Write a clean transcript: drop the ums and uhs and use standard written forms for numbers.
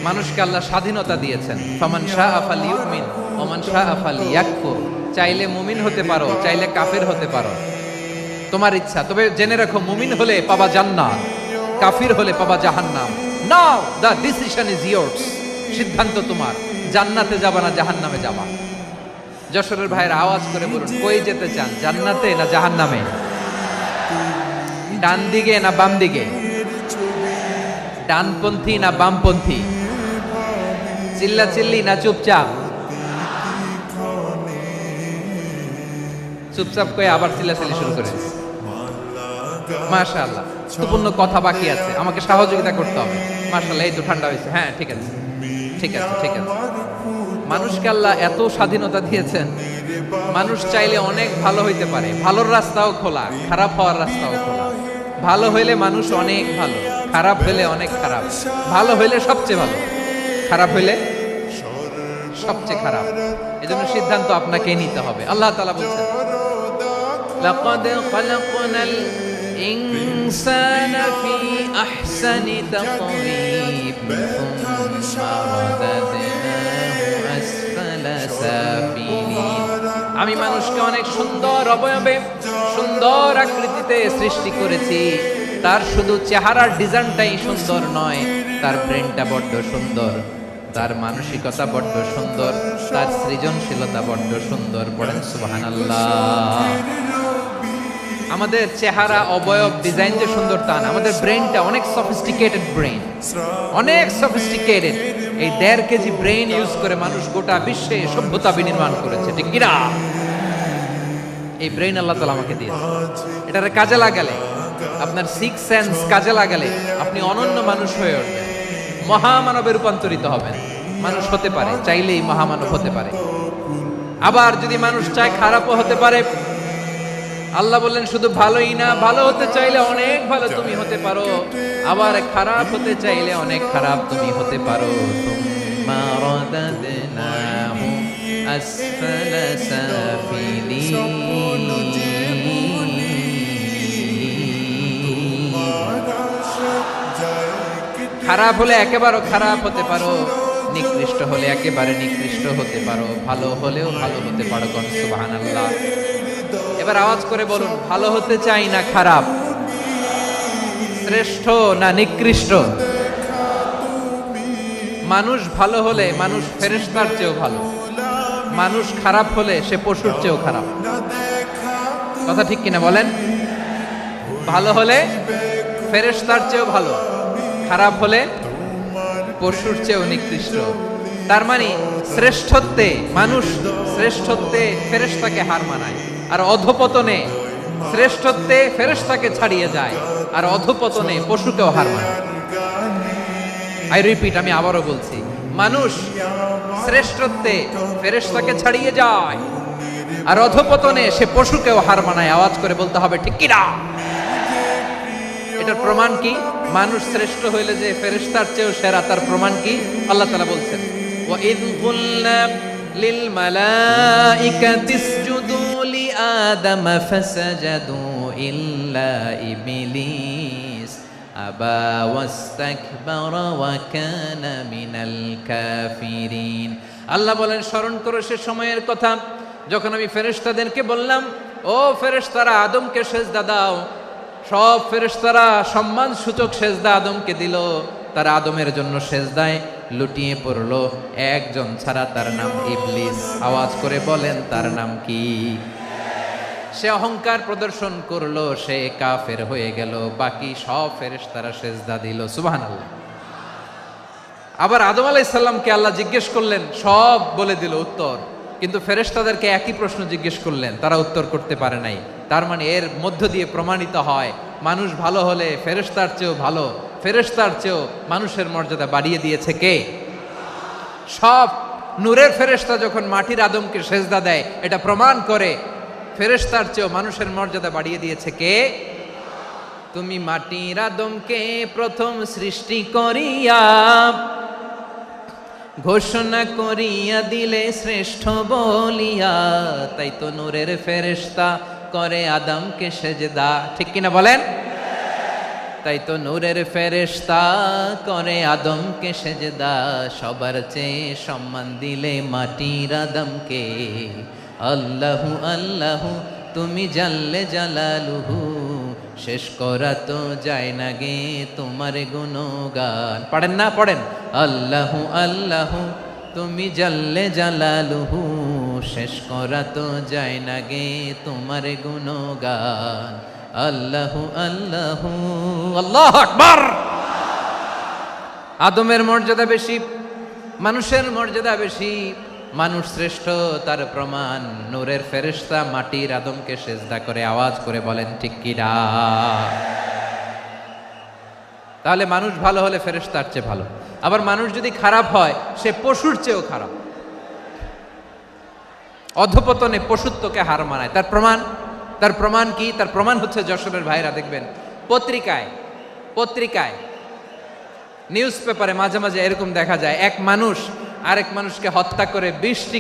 মানুষকে আল্লাহ স্বাধীনতা দিয়েছেন। ফামান শাআ ফালিউমিন ওয়া মান শাআ ফালিয়াকফুর। চাইলে মুমিন হতে পারো, চাইলে কাফের হতে পারো, তোমার ইচ্ছা। তবে জেনে রাখো, মুমিন হলে পাবা জান্নাত, কাফির হলে পাবা জাহান্নাম। নাও দ্য ডিসিশন ইজ ইয়ার্স। সিদ্ধান্ত তোমার, জান্নাতে যাবা না জাহান্নামে যাবা। যশোরের ভাইয়ের আওয়াজ করে বলুন, কই যেতে চান, জান্নাতে না জাহান্নামে? ডান দিকে না বাম দিকে? ডানপন্থী না বামপন্থী? চিল্লা চিল্লি না চুপচাপ? চুপচাপ কয়ে আবার চিল্লাচিল্লি শুরু করে দিয়েছে। মাশাআল্লাহ, গুরুত্বপূর্ণ কথা বাকি আছে, আমাকে সহযোগিতা করতে হবে। মাশাআল্লাহ, এই তো ঠান্ডা হয়েছে। হ্যাঁ, ঠিক আছে ঠিক আছে ঠিক আছে। মানুষকে আল্লাহ এত স্বাধীনতা দিয়েছেন, মানুষ চাইলে অনেক ভালো হইতে পারে। ভালোর রাস্তাও খোলা, খারাপ হওয়ার রাস্তাও খোলা। ভালো হইলে মানুষ অনেক ভালো, খারাপ হইলে অনেক খারাপ। ভালো হইলে সবচেয়ে ভালো, খারাপ হইলে সবচেয়ে খারাপ। এজন্য সিদ্ধান্ত আপনাকে নিতে হবে। আল্লাহ তাআলা বলছেন, লাকাদ খালাকনাল ইনসানা ফি আহসানি তাকওয়িম সুম্মা রাদাদনাহু আসফালা সাফিলিন। আমি মানুষকে অনেক সুন্দর অবয়বে, সুন্দর আকৃতিতে সৃষ্টি করেছি। তার শুধু চেহারার ডিজাইনটাই সুন্দর নয়, তার ব্রেনটা বড্ড সুন্দর, তার মানসিকতা বড্ড সুন্দর, তার সৃজনশীলতা বড্ড সুন্দর। পড়েন সুবহানাল্লাহ। আমাদের চেহারা, অবয়ব, ডিজাইন যে সুন্দর তা না, আমাদের ব্রেনটা অনেক সফিস্টিকেটেড ব্রেন, অনেক সফিস্টিকেটেড। এই 1.5 কেজি ব্রেন ইউজ করে মানুষ গোটা বিশ্বে সভ্যতা বিনির্মাণ করেছে, ঠিক কিনা? এই ব্রেন আল্লাহ তাআলা আমাকে দিয়েছে। এটারে কাজে লাগালে, আপনার 6 সেন্স কাজে লাগালে আপনি অনন্য মানুষ হয়ে উঠবেন, মহামানবে রূপান্তরিত হবেন। মানুষ হতে পারে, চাইলেই মহামানব হতে পারে। আবার যদি মানুষ চায়, খারাপও হতে পারে। আল্লাহ বললেন শুধু ভালোই না, ভালো হতে চাইলে অনেক ভালো তুমি হতে পারো, আবার খারাপ হতে চাইলে অনেক খারাপ তুমি হতে পারো। সুম্মা রাদাদনাহু আসফালা সাফিলিন। খারাপ হলে একেবারে খারাপ হতে পারো, নিকৃষ্ট হলে একেবারে নিকৃষ্ট হতে পারো, ভালো হলেও ভালো হতে পারো। সুবহানাল্লাহ। এবার আওয়াজ করে বলুন, ভালো হতে চাই না খারাপ? শ্রেষ্ঠ না নিকৃষ্ট? মানুষ ভালো হলে মানুষ ফেরেশতার চেয়েও ভালো, মানুষ খারাপ হলে সে পশুর চেয়েও খারাপ। কথা ঠিক কিনা বলেন? ভালো হলে ফেরেশতার চেয়েও ভালো, খারাপ হলে পশুর চেয়েও নিকৃষ্ট। তার মানে শ্রেষ্ঠত্বে মানুষ, শ্রেষ্ঠত্বে ফেরেশতাকে হার মানায়, আর অধপতনে শ্রেষ্ঠত্বে ফেরেশতাকে ছাড়িয়ে যায়, আর অধপতনে পশুকেও হার মানায়। আই রিপিট, আমি আবারও বলছি, মানুষ শ্রেষ্ঠত্বে ফেরেশতাকে ছাড়িয়ে যায়, আর অধপতনে সে পশুকেও হার মানায়। আওয়াজ করে বলতে হবে, ঠিক কিনা? এটার প্রমাণ কি? মানুষ শ্রেষ্ঠ হইলে যে ফেরেশতার চেয়েও সেরা, তার প্রমাণ কি? আল্লাহ তাআলা বলছেন, ওয়া ইয কুলনা লিল মালাইকাতি ইসজুদু লিআদাম ফাসাজাদু ইল্লা ইবলিস আবা ওয়াস্তাকবারা ওয়া কানা মিনাল কাফিরিন। আল্লাহ বলেন, স্মরণ করো সে সময়ের কথা যখন আমি ফেরেশতাদেরকে বললাম, ও ফেরেশতারা আদমকে সেজদা দাও। সব ফেরেশতারা সম্মান সূচক সেজদা আদমকে দিল। তারা আদমের জন্য সেজদায় লুটিয়ে পড়লো, একজন ছাড়া, তার নাম ইবলিস। আওয়াজ করে বলেন, তার নাম কি? সে অহংকার প্রদর্শন করলো, সে কাফের হয়ে গেল। বাকি সব ফেরেশতারা সেজদা দিল। সুবহানাল্লাহ। আবার আদম আলাইহিস সালামকে আল্লাহ জিজ্ঞেস করলেন, সব বলে দিল উত্তর, কিন্তু ফেরেশতাদেরকে একই প্রশ্ন জিজ্ঞেস করলেন, তারা উত্তর করতে পারে নাই। তার মানে এর মধ্য দিয়ে প্রমাণিত হয়, মানুষ ভালো হলে ফেরেশতার চেয়েও ভালো, ফেরেশতার চেয়েও মানুষের মর্যাদা বাড়িয়ে দিয়েছে কে? সব নূরের ফেরেশতা যখন মাটির আদমকে সেজদা দেয়, এটা প্রমাণ করে ফেরেশতার চেয়েও মানুষের মর্যাদা বাড়িয়ে দিয়েছে কে? তুমি মাটির আদমকে প্রথম সৃষ্টি করিয়া ঘোষণা করিয়া দিলে শ্রেষ্ঠ বলিয়া, তাই তো নূরের ফেরেশতা করে আদমকে সেজদা। ঠিক কিনা বলেন? তাই তো নূরের ফেরেশতা করে আদমকে সেজদা, সবার চেয়ে সম্মান দিলে মাটির আদমকে। আল্লাহু আল্লাহু তুমি জাল্লে জালালুহু, শেষ করা তো যায় না গে তোমার গুণগান। পড়েন না, পড়েন। আল্লাহু আল্লাহু তুমি জাল্লে জালালুহু, শেষ করা তো যায় না গে তোমার গুণগান। আল্লাহু আল্লাহু আল্লাহু আকবার। আদমের মর্যাদা বেশি, মানুষের মর্যাদা বেশি, মানুষ শ্রেষ্ঠ তার প্রমাণ নূরের ফেরেশতা মাটির আদমকে সেজদা করে আওয়াজ করে বলেন ঠিক কি না? তাহলে মানুষ ভালো হলে ফেরেশতার চেয়ে ভালো। আবার মানুষ যদি খারাপ হয় সে পশুর চেয়েও খারাপ, অধপতনে পশুত্বকে হার মানায়। তার প্রমাণ কি? তার প্রমাণ হচ্ছে যশোরের ভাইরা দেখবেন পত্রিকায় নিউজ পেপারে মাঝে মাঝে এরকম দেখা যায়, এক মানুষ আরেক মানুষকে হত্যা করে 20 টি